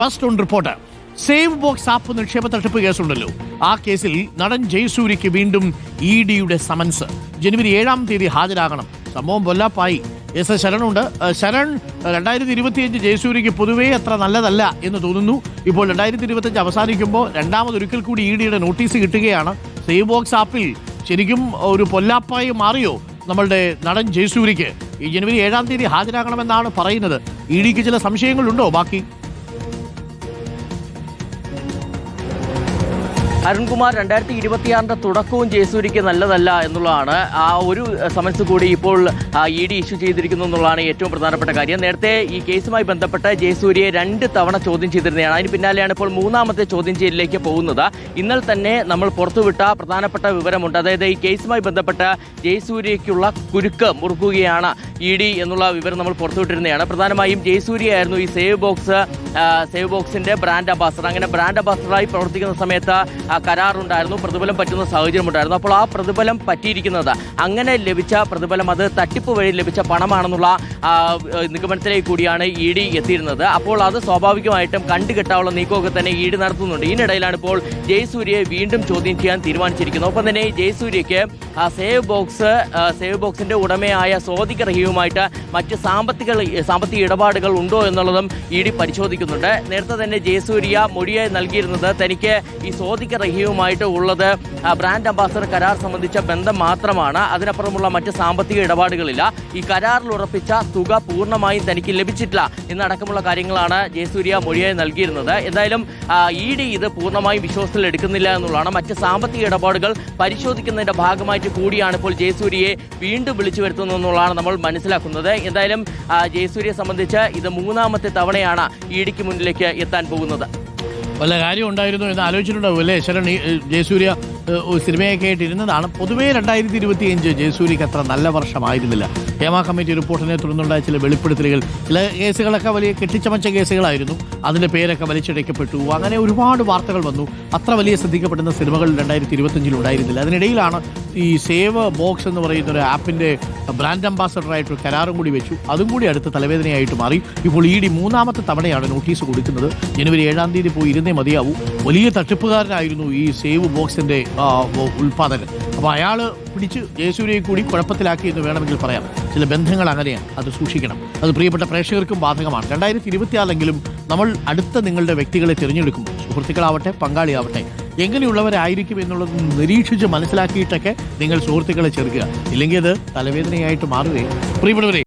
First on report. Save box app നിക്ഷേപ തട്ടിപ്പ് കേസുണ്ടല്ലോ, ആ കേസിൽ നടൻ ജയസൂര്യക്ക് വീണ്ടും EDയുടെ സമൻസ്. ജനുവരി 7-ാം തീയതി ഹാജരാകണം. സംഭവം പൊല്ലാപ്പായി. എസ് ശരണുണ്ട്. ശരൺ, 2025 ജയസൂര്യക്ക് പൊതുവേ അത്ര നല്ലതല്ല എന്ന് തോന്നുന്നു. ഇപ്പോൾ 2025 അവസാനിക്കുമ്പോൾ രണ്ടാമതൊരിക്കൽ കൂടി EDയുടെ നോട്ടീസ് കിട്ടുകയാണ്. സേവ് ബോക്സ് ആപ്പിൽ ശരിക്കും ഒരു പൊല്ലാപ്പായി മാറിയോ നമ്മളുടെ നടൻ ജയസൂര്യക്ക്? ഈ ജനുവരി 7-ാം തീയതി ഹാജരാകണമെന്നാണ് പറയുന്നത്. EDക്ക് ചില സംശയങ്ങളുണ്ടോ ബാക്കി? അരുൺകുമാർ, 2026 തുടക്കവും ജയസൂര്യക്ക് നല്ലതല്ല എന്നുള്ളതാണ്. ആ ഒരു സമൻസ് കൂടി ഇപ്പോൾ ED ഇഷ്യൂ ചെയ്തിരിക്കുന്നു എന്നുള്ളതാണ് ഏറ്റവും പ്രധാനപ്പെട്ട കാര്യം. നേരത്തെ ഈ കേസുമായി ബന്ധപ്പെട്ട് ജയസൂര്യയെ 2 തവണ ചോദ്യം ചെയ്തിരുന്നതാണ്. അതിന് പിന്നാലെയാണ് ഇപ്പോൾ 3ാമത്തെ ചോദ്യം ചെയ്യലിലേക്ക് പോകുന്നത്. ഇന്നലെ തന്നെ നമ്മൾ പുറത്തുവിട്ട പ്രധാനപ്പെട്ട വിവരമുണ്ട്. അതായത് ഈ കേസുമായി ബന്ധപ്പെട്ട് ജയസൂര്യയ്ക്കുള്ള കുരുക്ക് മുറുക്കുകയാണ് ED എന്നുള്ള വിവരം നമ്മൾ പുറത്തുവിട്ടിരുന്നതാണ്. പ്രധാനമായും ജയസൂര്യയായിരുന്നു ഈ സേവ് ബോക്സിന്റെ ബ്രാൻഡ് അംബാസഡർ. അങ്ങനെ ബ്രാൻഡ് അംബാസഡറായി പ്രവർത്തിക്കുന്ന സമയത്ത് കരാറുണ്ടായിരുന്നു, പ്രതിഫലം പറ്റുന്ന സാഹചര്യമുണ്ടായിരുന്നു. അപ്പോൾ ആ പ്രതിഫലം പറ്റിയിരിക്കുന്നത്, അങ്ങനെ ലഭിച്ച പ്രതിഫലം അത് തട്ടിപ്പ് വഴി ലഭിച്ച പണമാണെന്നുള്ള നിഗമനത്തിലേക്ക് കൂടിയാണ് ED എത്തിയിരുന്നത്. അപ്പോൾ അത് സ്വാഭാവികമായിട്ടും കണ്ടുകെട്ടാനുള്ള നീക്കമൊക്കെ തന്നെ ED നടത്തുന്നുണ്ട്. ഇതിനിടയിലാണ് ഇപ്പോൾ ജയസൂര്യയെ വീണ്ടും ചോദ്യം ചെയ്യാൻ തീരുമാനിച്ചിരിക്കുന്നത്. ഒപ്പം തന്നെ ജയസൂര്യയ്ക്ക് സേവ് ബോക്സിന്റെ ഉടമയായ സ്വാദിഖ് റഹീമുമായിട്ട് മറ്റ് സാമ്പത്തിക ഇടപാടുകൾ ഉണ്ടോ എന്നുള്ളതും ED പരിശോധിക്കുന്നുണ്ട്. നേരത്തെ തന്നെ ജയസൂര്യ മൊഴിയായി നൽകിയിരുന്നത് തനിക്ക് ഈ സ്വാദിഖ് റഹീമുമായിട്ട് ഉള്ളത് ബ്രാൻഡ് അംബാസഡർ കരാർ സംബന്ധിച്ച ബന്ധം മാത്രമാണ്, അതിനപ്പുറമുള്ള മറ്റ് സാമ്പത്തിക ഇടപാടുകളില്ല. ഈ കരാറിൽ ഉറപ്പിച്ച തുക പൂർണ്ണമായും തനിക്ക് ലഭിച്ചിട്ടില്ല എന്നടക്കമുള്ള കാര്യങ്ങളാണ് ജയസൂര്യ മൊഴിയായി നൽകിയിരുന്നത്. എന്തായാലും ED ഇത് പൂർണ്ണമായും വിശ്വാസത്തിൽ എടുക്കുന്നില്ല എന്നുള്ളതാണ്. മറ്റ് സാമ്പത്തിക ഇടപാടുകൾ പരിശോധിക്കുന്നതിന്റെ ഭാഗമായിട്ട് കൂടിയാണ് ഇപ്പോൾ ജയസൂര്യയെ വീണ്ടും വിളിച്ചു വരുത്തുന്നത് എന്നുള്ളതാണ് നമ്മൾ മനസ്സിലാക്കുന്നത്. എന്തായാലും ജയസൂര്യയെ സംബന്ധിച്ച് ഇത് 3ാമത്തെ തവണയാണ് EDക്ക് മുന്നിലേക്ക് എത്താൻ പോകുന്നത്. വല്ല കാര്യം ഉണ്ടായിരുന്നു എന്ന് ആലോചിച്ചിട്ടുണ്ടാവും അല്ലേ ശരൺ? ജയസൂര്യ സിനിമയൊക്കെ ആയിട്ട് ഇരുന്നതാണ്. പൊതുവേ 2025 ജയസൂര്യക്ക് അത്ര നല്ല വർഷമായിരുന്നില്ല. ഹേമ കമ്മിറ്റി റിപ്പോർട്ടിനെ തുടർന്നുണ്ടായ ചില വെളിപ്പെടുത്തലുകൾ, ചില കേസുകളൊക്കെ വലിയ കെട്ടിച്ചമച്ച കേസുകളായിരുന്നു. അതിൻ്റെ പേരൊക്കെ വലിച്ചിടയ്ക്കപ്പെട്ടു. അങ്ങനെ ഒരുപാട് വാർത്തകൾ വന്നു. അത്ര വലിയ ശ്രദ്ധിക്കപ്പെടുന്ന സിനിമകൾ 2025 ഉണ്ടായിരുന്നില്ല. അതിനിടയിലാണ് ഈ സേവ് ബോക്സ് എന്ന് പറയുന്ന ഒരു ആപ്പിൻ്റെ ബ്രാൻഡ് അംബാസഡറായിട്ട് കരാറും കൂടി വെച്ചു. അതും കൂടി അടുത്ത് തലവേദനയായിട്ട് മാറി. ഇപ്പോൾ ED 3ാമത്തെ തവണയാണ് നോട്ടീസ് കൊടുക്കുന്നത്. ജനുവരി 7-ാം തീയതി പോയി ഇരുന്നേ മതിയാവൂ. വലിയ തട്ടിപ്പുകാരനായിരുന്നു ഈ സേവ് ബോക്സിൻ്റെ ഉൽപ്പാദകൻ. അപ്പോൾ അയാൾ പിടിച്ച് ജയസൂര്യയെ കൂടി കുഴപ്പത്തിലാക്കി എന്ന് വേണമെങ്കിൽ പറയാം. ചില ബന്ധങ്ങൾ അങ്ങനെയാണ്, അത് സൂക്ഷിക്കണം. അത് പ്രിയപ്പെട്ട പ്രേക്ഷകർക്കും ബാധകമാണ്. 2026 നമ്മൾ അടുത്ത നിങ്ങളുടെ വ്യക്തികളെ തിരഞ്ഞെടുക്കും. സുഹൃത്തുക്കളാവട്ടെ, പങ്കാളിയാവട്ടെ, എങ്ങനെയുള്ളവരായിരിക്കും എന്നുള്ളത് നിരീക്ഷിച്ച് മനസ്സിലാക്കിയിട്ടൊക്കെ നിങ്ങൾ സുഹൃത്തുക്കളെ ചേർക്കുക. ഇല്ലെങ്കിൽ അത് തലവേദനയായിട്ട് മാറുകയും പ്രിയപ്പെട്ടവരെ